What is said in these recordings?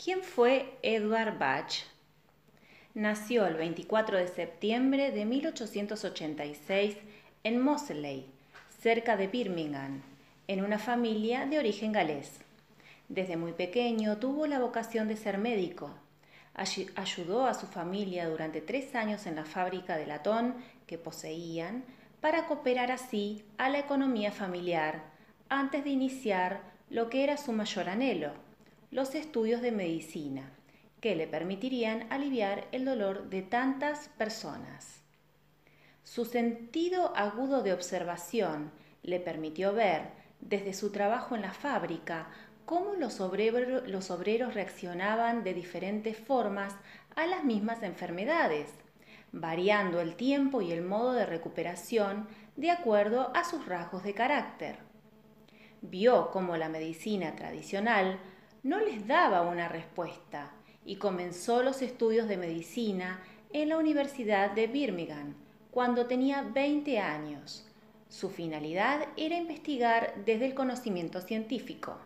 ¿Quién fue Edward Bach? Nació el 24 de septiembre de 1886 en Moseley, cerca de Birmingham, en una familia de origen galés. Desde muy pequeño tuvo la vocación de ser médico. Ayudó a su familia durante 3 años en la fábrica de latón que poseían para cooperar así a la economía familiar antes de iniciar lo que era su mayor anhelo, los estudios de medicina, que le permitirían aliviar el dolor de tantas personas. Su sentido agudo de observación le permitió ver, desde su trabajo en la fábrica, cómo los obreros reaccionaban de diferentes formas a las mismas enfermedades, variando el tiempo y el modo de recuperación de acuerdo a sus rasgos de carácter. Vio cómo la medicina tradicional no les daba una respuesta y comenzó los estudios de medicina en la Universidad de Birmingham cuando tenía 20 años. Su finalidad era investigar desde el conocimiento científico.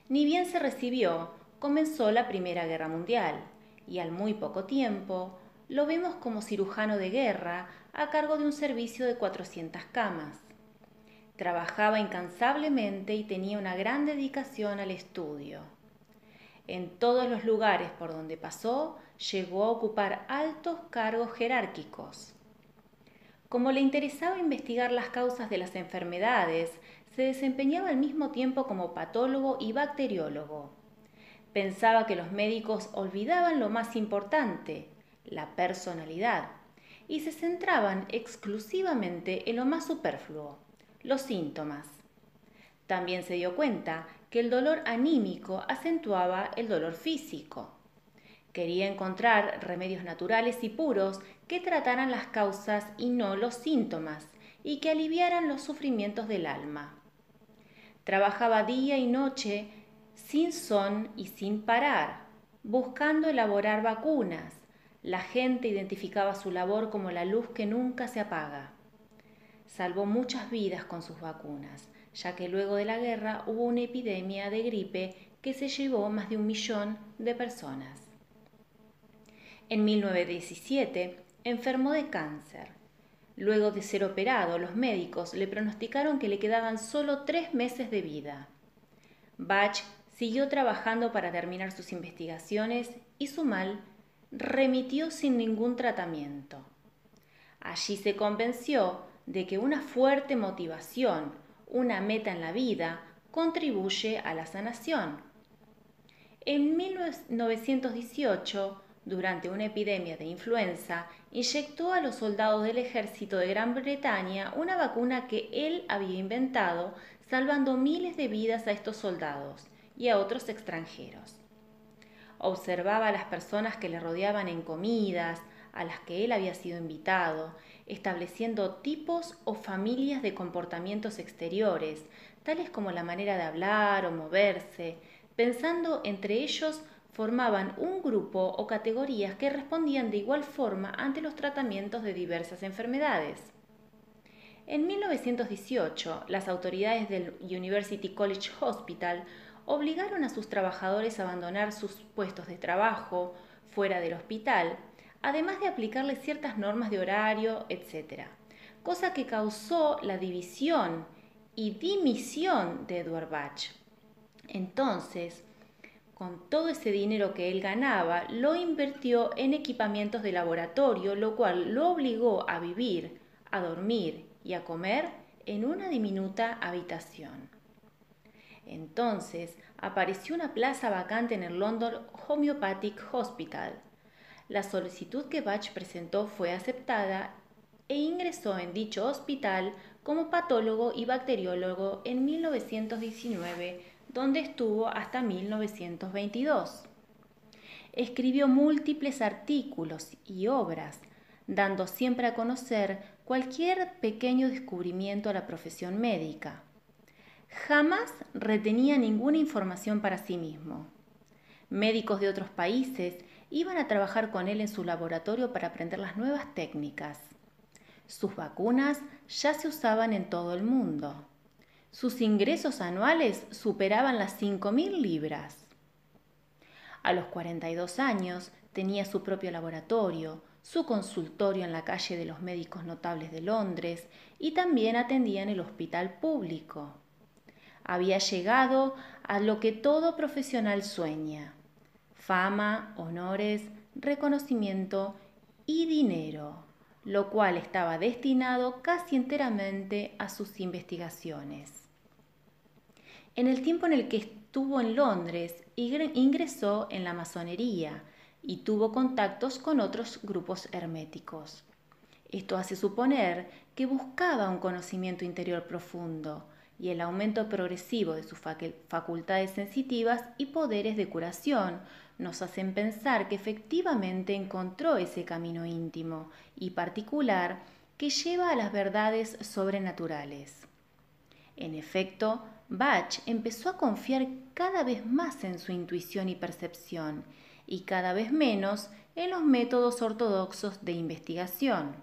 Ni bien se recibió, comenzó la Primera Guerra Mundial y al muy poco tiempo lo vemos como cirujano de guerra a cargo de un servicio de 400 camas. Trabajaba incansablemente y tenía una gran dedicación al estudio. En todos los lugares por donde pasó, llegó a ocupar altos cargos jerárquicos. Como le interesaba investigar las causas de las enfermedades, se desempeñaba al mismo tiempo como patólogo y bacteriólogo. Pensaba que los médicos olvidaban lo más importante, la personalidad, y se centraban exclusivamente en lo más superfluo, los síntomas. También se dio cuenta que el dolor anímico acentuaba el dolor físico. Quería encontrar remedios naturales y puros que trataran las causas y no los síntomas, y que aliviaran los sufrimientos del alma. Trabajaba día y noche sin son y sin parar, buscando elaborar vacunas. La gente identificaba su labor como la luz que nunca se apaga. Salvó muchas vidas con sus vacunas, ya que luego de la guerra hubo una epidemia de gripe que se llevó más de 1 millón de personas. En 1917 enfermó de cáncer. Luego de ser operado, los médicos le pronosticaron que le quedaban solo 3 meses de vida. Bach siguió trabajando para terminar sus investigaciones y su mal remitió sin ningún tratamiento. Allí se convenció de que una fuerte motivación, una meta en la vida, contribuye a la sanación. En 1918, durante una epidemia de influenza, inyectó a los soldados del ejército de Gran Bretaña una vacuna que él había inventado, salvando miles de vidas a estos soldados y a otros extranjeros. Observaba a las personas que le rodeaban en comidas, a las que él había sido invitado, estableciendo tipos o familias de comportamientos exteriores, tales como la manera de hablar o moverse. Pensando entre ellos, formaban un grupo o categorías que respondían de igual forma ante los tratamientos de diversas enfermedades. En 1918, las autoridades del University College Hospital obligaron a sus trabajadores a abandonar sus puestos de trabajo fuera del hospital, además de aplicarles ciertas normas de horario, etc., cosa que causó la división y dimisión de Edward Bach. Entonces, con todo ese dinero que él ganaba, lo invirtió en equipamientos de laboratorio, lo cual lo obligó a vivir, a dormir y a comer en una diminuta habitación. Entonces apareció una plaza vacante en el London Homeopathic Hospital. La solicitud que Bach presentó fue aceptada e ingresó en dicho hospital como patólogo y bacteriólogo en 1919, donde estuvo hasta 1922. Escribió múltiples artículos y obras, dando siempre a conocer cualquier pequeño descubrimiento a la profesión médica. Jamás retenía ninguna información para sí mismo. Médicos de otros países iban a trabajar con él en su laboratorio para aprender las nuevas técnicas. Sus vacunas ya se usaban en todo el mundo. Sus ingresos anuales superaban las 5.000 libras. A los 42 años tenía su propio laboratorio, su consultorio en la calle de los médicos notables de Londres y también atendía en el hospital público. Había llegado a lo que todo profesional sueña: fama, honores, reconocimiento y dinero, lo cual estaba destinado casi enteramente a sus investigaciones. En el tiempo en el que estuvo en Londres, ingresó en la masonería y tuvo contactos con otros grupos herméticos. Esto hace suponer que buscaba un conocimiento interior profundo y el aumento progresivo de sus facultades sensitivas y poderes de curación nos hacen pensar que efectivamente encontró ese camino íntimo y particular que lleva a las verdades sobrenaturales. En efecto, Bach empezó a confiar cada vez más en su intuición y percepción y cada vez menos en los métodos ortodoxos de investigación.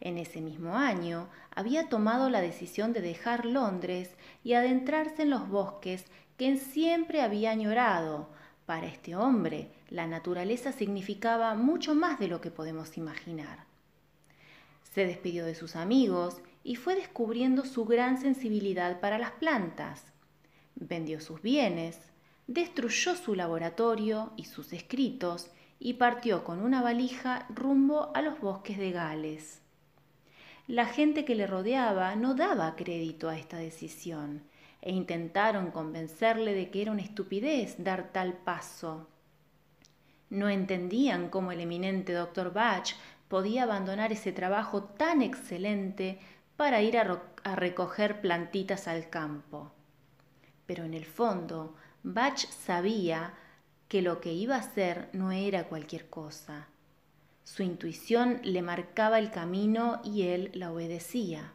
En ese mismo año había tomado la decisión de dejar Londres y adentrarse en los bosques que siempre había añorado. Para este hombre, la naturaleza significaba mucho más de lo que podemos imaginar. Se despidió de sus amigos y fue descubriendo su gran sensibilidad para las plantas. Vendió sus bienes, destruyó su laboratorio y sus escritos y partió con una valija rumbo a los bosques de Gales. La gente que le rodeaba no daba crédito a esta decisión e intentaron convencerle de que era una estupidez dar tal paso. No entendían cómo el eminente Dr. Bach podía abandonar ese trabajo tan excelente para ir a recoger plantitas al campo. Pero en el fondo, Bach sabía que lo que iba a hacer no era cualquier cosa. Su intuición le marcaba el camino y él la obedecía.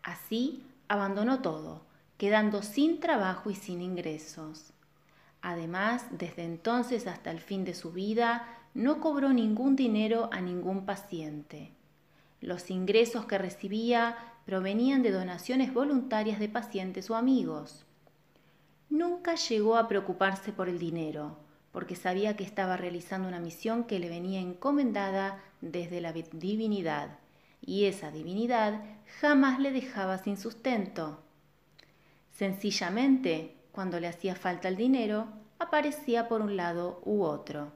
Así abandonó todo, quedando sin trabajo y sin ingresos. Además, desde entonces hasta el fin de su vida, no cobró ningún dinero a ningún paciente. Los ingresos que recibía provenían de donaciones voluntarias de pacientes o amigos. Nunca llegó a preocuparse por el dinero, porque sabía que estaba realizando una misión que le venía encomendada desde la divinidad, y esa divinidad jamás le dejaba sin sustento. Sencillamente, cuando le hacía falta el dinero, aparecía por un lado u otro.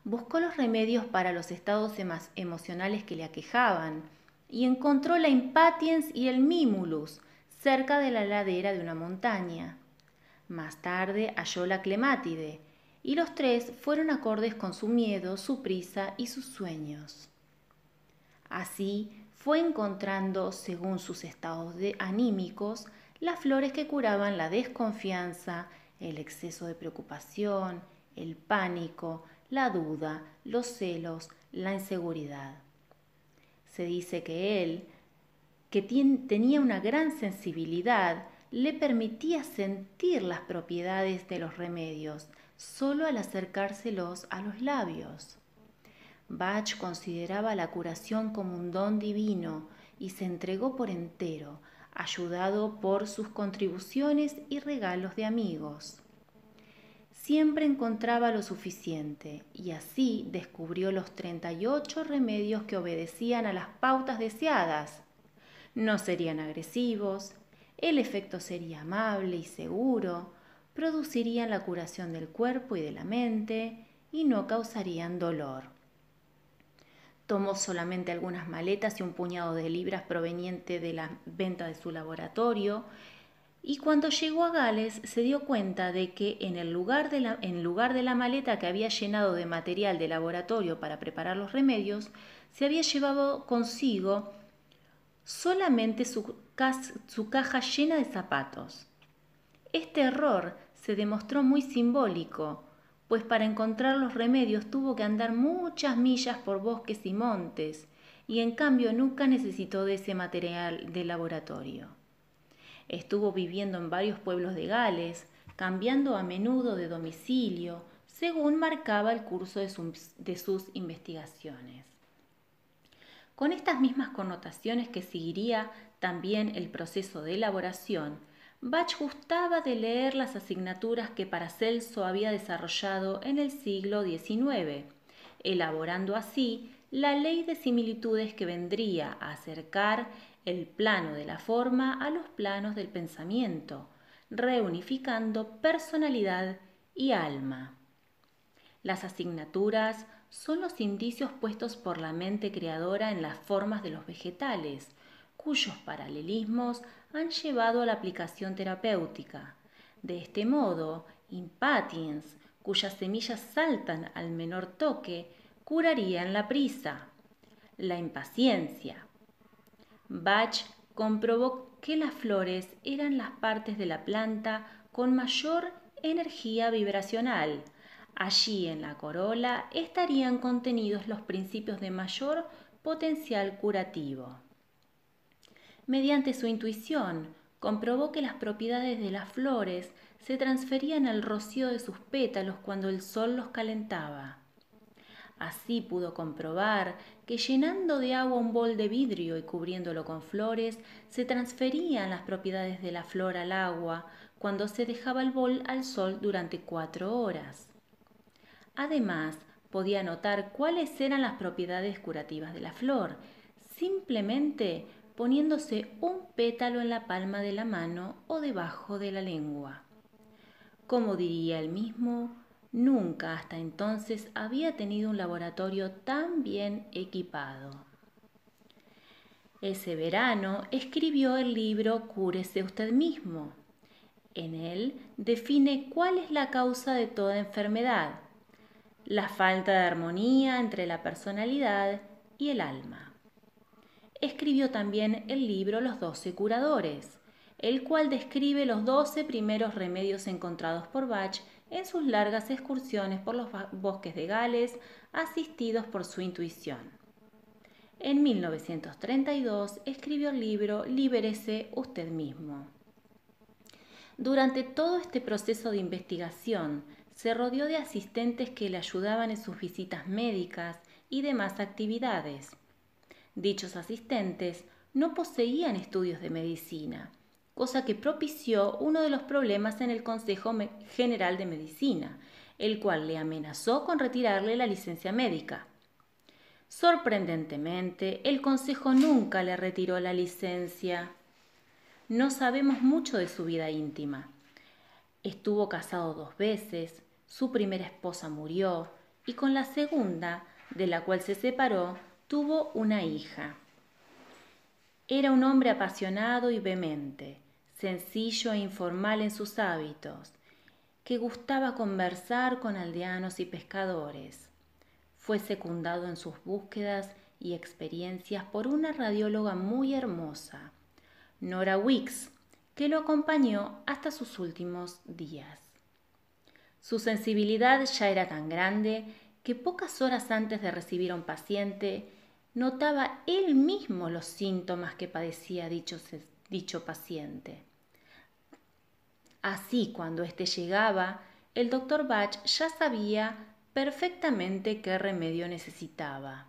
Buscó los remedios para los estados emocionales que le aquejaban y encontró la impatiens y el mimulus cerca de la ladera de una montaña. Más tarde halló la clemátide y los tres fueron acordes con su miedo, su prisa y sus sueños. Así fue encontrando, según sus estados anímicos, las flores que curaban la desconfianza, el exceso de preocupación, el pánico, la duda, los celos, la inseguridad. Se dice que él, que tenía una gran sensibilidad, le permitía sentir las propiedades de los remedios solo al acercárselos a los labios. Bach consideraba la curación como un don divino y se entregó por entero, ayudado por sus contribuciones y regalos de amigos. Siempre encontraba lo suficiente y así descubrió los 38 remedios que obedecían a las pautas deseadas. No serían agresivos, el efecto sería amable y seguro, producirían la curación del cuerpo y de la mente y no causarían dolor. Tomó solamente algunas maletas y un puñado de libras proveniente de la venta de su laboratorio y cuando llegó a Gales se dio cuenta de que en lugar de la maleta que había llenado de material de laboratorio para preparar los remedios, se había llevado consigo solamente su caja llena de zapatos. Este error se demostró muy simbólico, pues para encontrar los remedios tuvo que andar muchas millas por bosques y montes, y en cambio nunca necesitó de ese material de laboratorio. Estuvo viviendo en varios pueblos de Gales, cambiando a menudo de domicilio, según marcaba el curso de sus investigaciones. Con estas mismas connotaciones que seguiría también el proceso de elaboración, Bach gustaba de leer las asignaturas que Paracelso había desarrollado en el siglo XIX, elaborando así la ley de similitudes que vendría a acercar el plano de la forma a los planos del pensamiento, reunificando personalidad y alma. Las asignaturas son los indicios puestos por la mente creadora en las formas de los vegetales, cuyos paralelismos han llevado a la aplicación terapéutica. De este modo, impatiens, cuyas semillas saltan al menor toque, curarían la prisa, la impaciencia. Bach comprobó que las flores eran las partes de la planta con mayor energía vibracional. Allí en la corola estarían contenidos los principios de mayor potencial curativo. Mediante su intuición, comprobó que las propiedades de las flores se transferían al rocío de sus pétalos cuando el sol los calentaba. Así pudo comprobar que llenando de agua un bol de vidrio y cubriéndolo con flores, se transferían las propiedades de la flor al agua cuando se dejaba el bol al sol durante 4 horas. Además, podía notar cuáles eran las propiedades curativas de la flor, simplemente poniéndose un pétalo en la palma de la mano o debajo de la lengua. Como diría él mismo, nunca hasta entonces había tenido un laboratorio tan bien equipado. Ese verano escribió el libro Cúrese usted mismo. En él define cuál es la causa de toda enfermedad: la falta de armonía entre la personalidad y el alma. Escribió también el libro Los 12 curadores, el cual describe los 12 primeros remedios encontrados por Bach en sus largas excursiones por los bosques de Gales, asistidos por su intuición. En 1932 escribió el libro Libérese usted mismo. Durante todo este proceso de investigación, se rodeó de asistentes que le ayudaban en sus visitas médicas y demás actividades. Dichos asistentes no poseían estudios de medicina, cosa que propició uno de los problemas en el Consejo General de Medicina, el cual le amenazó con retirarle la licencia médica. Sorprendentemente, el Consejo nunca le retiró la licencia. No sabemos mucho de su vida íntima. Estuvo casado 2 veces, su primera esposa murió y con la segunda, de la cual se separó, tuvo una hija. Era un hombre apasionado y vehemente, sencillo e informal en sus hábitos, que gustaba conversar con aldeanos y pescadores. Fue secundado en sus búsquedas y experiencias por una radióloga muy hermosa, Nora Weeks, que lo acompañó hasta sus últimos días. Su sensibilidad ya era tan grande que pocas horas antes de recibir a un paciente, notaba él mismo los síntomas que padecía dicho paciente. Así, cuando éste llegaba, el doctor Bach ya sabía perfectamente qué remedio necesitaba.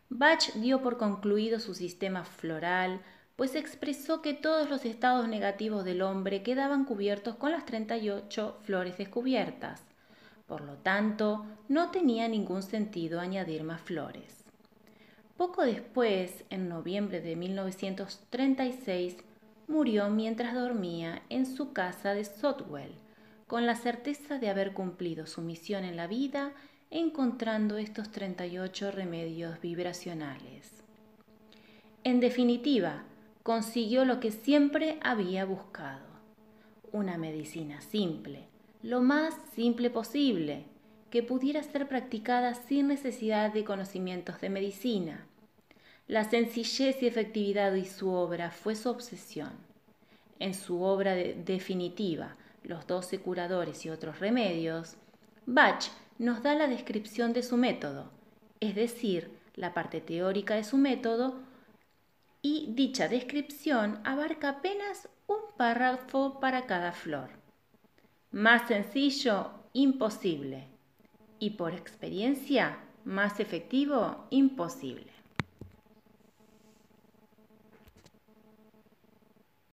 Bach dio por concluido su sistema floral, pues expresó que todos los estados negativos del hombre quedaban cubiertos con las 38 flores descubiertas. Por lo tanto, no tenía ningún sentido añadir más flores. Poco después, en noviembre de 1936, murió mientras dormía en su casa de Southwell, con la certeza de haber cumplido su misión en la vida encontrando estos 38 remedios vibracionales. En definitiva, consiguió lo que siempre había buscado: una medicina simple, lo más simple posible, que pudiera ser practicada sin necesidad de conocimientos de medicina. La sencillez y efectividad de su obra fue su obsesión. En su obra definitiva, Los 12 curadores y otros remedios, Bach nos da la descripción de su método, es decir, la parte teórica de su método, y dicha descripción abarca apenas un párrafo para cada flor. Más sencillo, imposible. Y por experiencia, más efectivo, imposible.